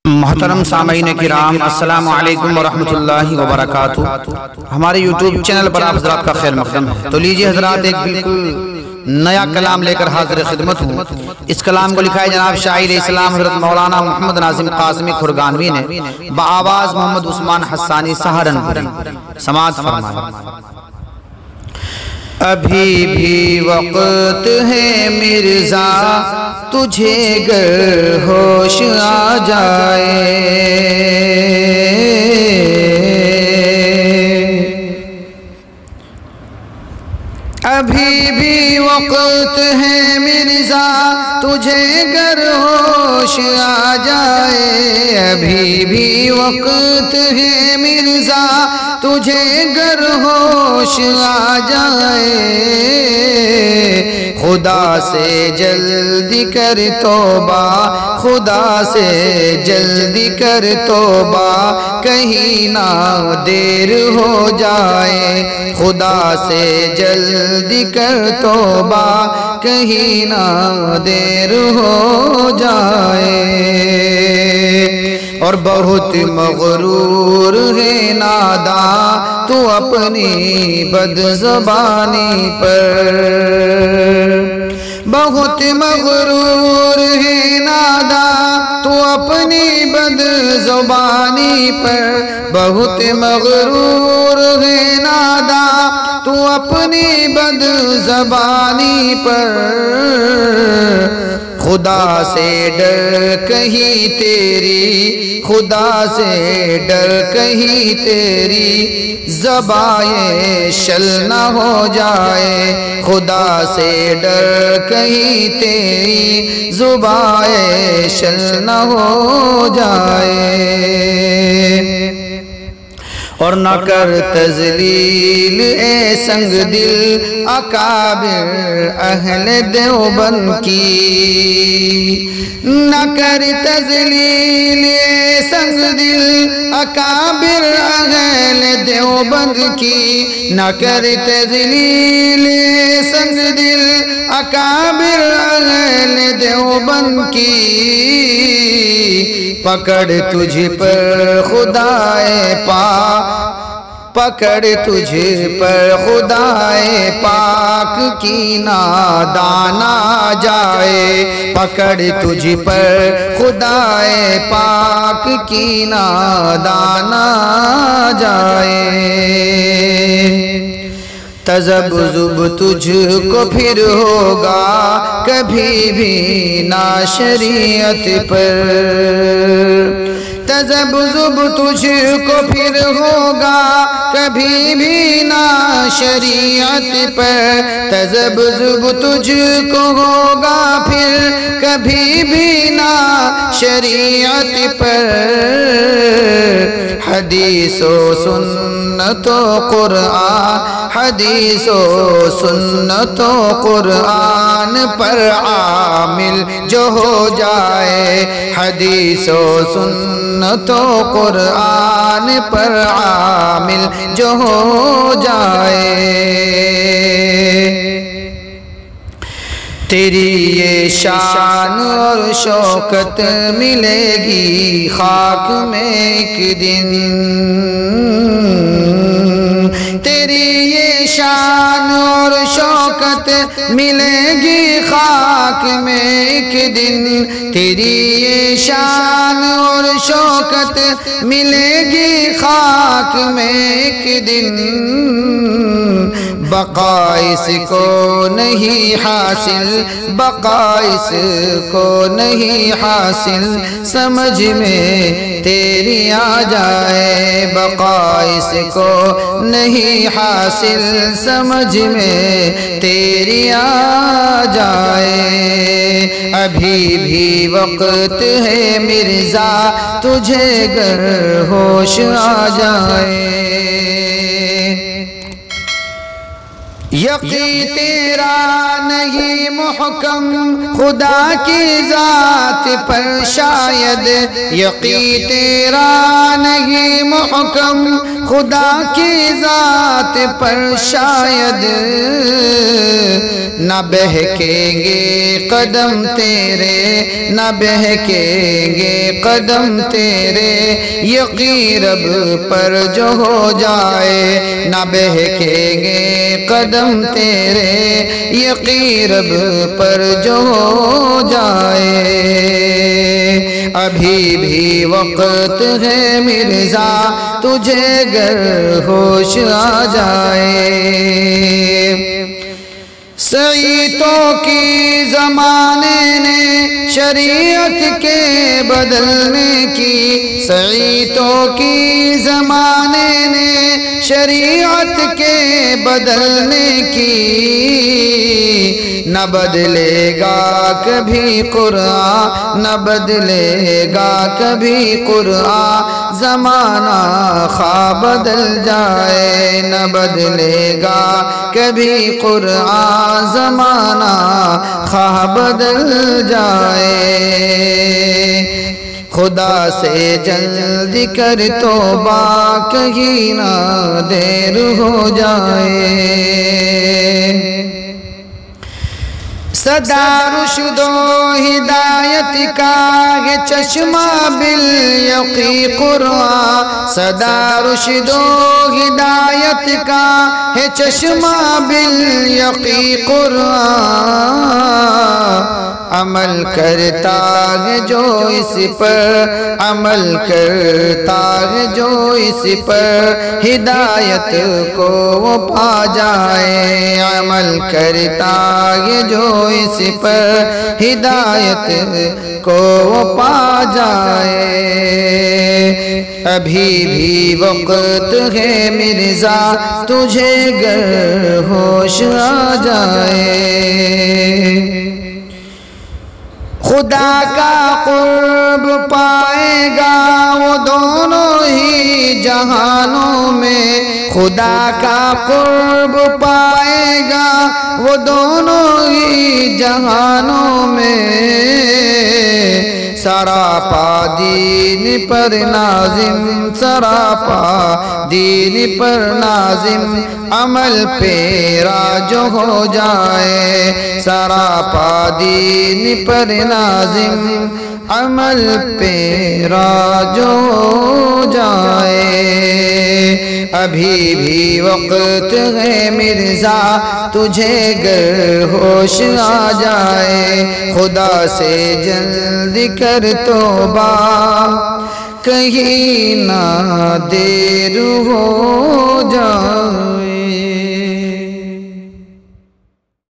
محترم سامعین کرام، السلام علیکم ورحمۃ اللہ وبرکاتہ۔ ہمارے یوٹیوب چینل پر آپ حضرات کا خیر مقدم ہے۔ تو لیجئے حضرات، ایک بالکل نیا کلام لے کر حاضر خدمت ہوں۔ اس کلام کو لکھا ہے جناب شاعر اسلام حضرت مولانا محمد ناظم قاسمی کھرگانوی نے، بآواز محمد عثمان حسانی سہارنپوری۔ سماعت فرمائیں۔ ابھی بھی وقت ہے مرزا، تجھے گر ہوش آ جائے، ابھی بھی وقت ہے مرزا، تجھے گر ہوش آ جائے، ابھی بھی وقت ہے مرزا، تجھے گر ہوش آ جائے، خدا سے جلدی کر توبہ، خدا سے جلدی کر توبہ، کہیں نہ دیر ہو جائے، خدا سے جلدی کر توبہ، کہیں نہ دیر ہو جائے۔ اور بہت مغرور ہے ناداں تو اپنی بد زبانی پر، بہت مغرور ہے ناداں تو اپنی بد زبانی پر، بہت مغرور ہے ناداں تو اپنی بد زبانی پر، خدا سے ڈر کہیں تیری، خدا سے ڈر کہیں تیری زبان شل نہ ہو جائے، خدا سے ڈر کہیں تیری زبان شل نہ ہو جائے۔ اور نہ کر تذلیل اے سنگ دل اکابر اہل دیوبند کی، نہ کر تذلیل اے سنگ دل اکابر اہل دیوبند کی، نہ کر تذلیل اے سنگ دل اکابر اہل دیوبند کی، پکڑ تجھ پر خدائے پاک، پکڑ تجھ پر خدائے پاک کی نادان آ جائے، پکڑ تجھ پر خدائے پاک کی نادان آ جائے، تذبذب تجھ کو پھر ہوگا کبھی بھی نہ شریعت پر، تذبذب تجھ کو پھر ہوگا کبھی بھی نہ شریعت پر، تذبذب تجھ کو ہوگا پھر کبھی بھی نہ شریعت پر، حدیث و سنت و قرآن، حدیث و سنت و قرآن پر عامل جو ہو جائے، حدیث و سنت و قرآن پر عامل جو ہو جائے، تیری یہ شان اور شوکت ملے گی خاک میں ایک دن، تیری یہ شان اور شوکت ملے گی خاک میں ایک دن، تیری یہ شان اور شوکت ملے گی خاک میں ایک دن، بقا اس کو نہیں حاصل، بقا اس کو نہیں حاصل، سمجھ میں تیری آ جائے، بقا اس کو نہیں حاصل، سمجھ میں تیری آ جائے، ابھی بھی وقت ہے مرزا، تجھے گر ہوش آ جائے، یقین تیرا نہیں محکم خدا کی ذات پر شاید، یقین تیرا نہیں محکم خدا کی ذات پر شاید، نہ بہکیں گے قدم تیرے، نہ بہکیں گے قدم تیرے، یقین رب پر جو ہو جائے، نہ بہکیں گے قدم تیرے، یقین رب پر جو ہو جائے۔ ابھی بھی وقت ہے مرزا تجھے گر ہوش آ جائے، سعیتوں کی زمانے نے شریعت کے بدلنے کی، سعیتوں کی زمانے نے شریعت کے بدلنے کی، نہ بدلے گا کبھی قرآن، نہ بدلے گا کبھی قرآن، زمانہ خواہ بدل جائے، نہ بدلے گا کبھی قرآن، زمانہ خواہ بدل جائے۔ خدا سے جلد کر توبہ کہیں نہ دیر ہو جائے، صدا رشد و ہدایت کا ہے چشمہ بالیقین قرآن، صدا رشد و ہدایت کا ہے چشمہ بالیقین قرآن، عمل کرتا ہے جو اس پر، عمل کرتا ہے جو اس پر، ہدایت کو وہ پا جائے، عمل کرتا ہے جو اس پر، ہدایت کو وہ پا جائے۔ ابھی بھی وقت ہے مرزا تجھے گر ہوش آ جائے، خدا کا قرب پائے گا وہ دونوں ہی جہانوں میں، خدا کا قرب پائے گا وہ دونوں ہی جہانوں میں، سراپا دین پر نازم، سراپا دین پر نازم، عمل پیرا جو ہو جائے، سراپا دین پر نازم، عمل پیرا جو ہو جائے۔ ابھی بھی وقت ہے مرزا تجھے گر ہوش آ جائے، خدا سے جلد کر توبہ کہیں نہ دیر ہو جائے۔